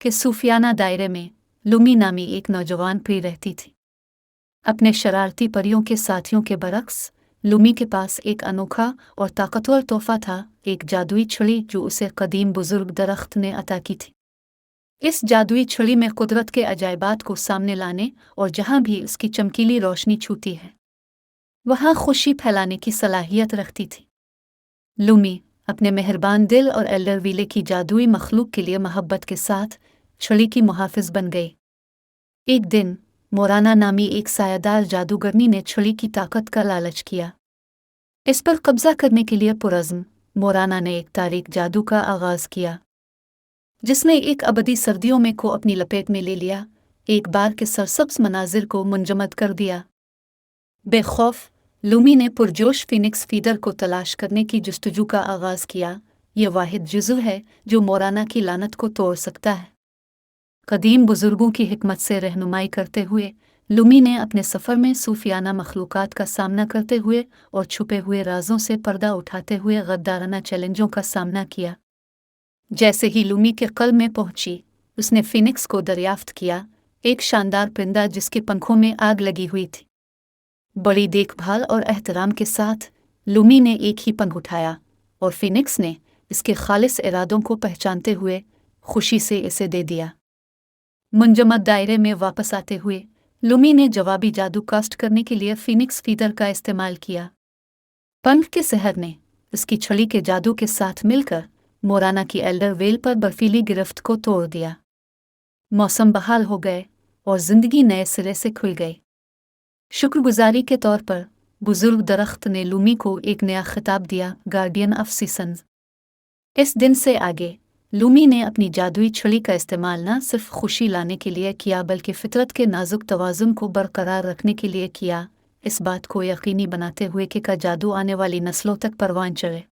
कि सूफियाना दायरे में लुमी नामी एक नौजवान परी रहती थी। अपने शरारती परियों के साथियों के बरक्स लुमी के पास एक अनोखा और ताकतवर तोहफा था, एक जादुई छड़ी जो उसे कदीम बुजुर्ग दरख्त ने अता की थी। इस जादुई छड़ी में कुदरत के अजायबात को सामने लाने और जहाँ भी उसकी चमकीली रोशनी छूती है वहाँ खुशी फैलाने की सलाहियत रखती थी। लुमी अपने मेहरबान दिल और एल्डर विले की जादुई मखलूक के लिए मोहब्बत के साथ छड़ी की मुहाफिज बन गई। एक दिन मोराना नामी एक सायादार जादूगरनी ने छड़ी की ताकत का लालच किया। इस पर कब्जा करने के लिए पुरज़्म मोराना ने एक तारीख जादू का आगाज़ किया, जिसने एक अबदी सर्दियों में को अपनी लपेट में ले लिया, एक बार के सरसब्ज मनाजिर को मुंजमद कर दिया। बेखौफ लुमी ने पुरजोश फिनिक्स फीडर को तलाश करने की जस्तजू का आगाज़ किया। ये वाहिद जुज़ू है जो मोराना की लानत को तोड़ सकता है। कदीम बुजुर्गों की हिकमत से रहनुमाई करते हुए लुमी ने अपने सफ़र में सूफियाना मखलूक़ात का सामना करते हुए और छुपे हुए राजों से पर्दा उठाते हुए गद्दाराना चैलेंजों का सामना किया। जैसे ही लुमी के क़ल्ब में पहुंची, उसने फिनिक्स को दरियाफ्त किया, एक शानदार परिंदा जिसके पंखों में आग लगी हुई थी। बड़ी देखभाल और एहतराम के साथ लुमी ने एक ही पंख उठाया और फिनिक्स ने इसके खालिस इरादों को पहचानते हुए खुशी से इसे दे दिया। मुंजमद दायरे में वापस आते हुए लुमी ने जवाबी जादू कास्ट करने के लिए फिनिक्स फीडर का इस्तेमाल किया। पंख के सहर ने उसकी छड़ी के जादू के साथ मिलकर मोराना की एल्डर वेल पर बर्फीली गिरफ्त को तोड़ दिया। मौसम बहाल हो गए और जिंदगी नए सिरे से खुल गई। शुक्रगुजारी के तौर पर बुजुर्ग दरख्त ने लुमी को एक नया खिताब दिया, गार्डियन ऑफ सीजन्स। इस दिन से आगे लुमी ने अपनी जादुई छड़ी का इस्तेमाल न सिर्फ खुशी लाने के लिए किया बल्कि फितरत के नाजुक तवाज़ुन को बरकरार रखने के लिए किया, इस बात को यकीनी बनाते हुए कि का जादू आने वाली नस्लों तक परवान चढ़े।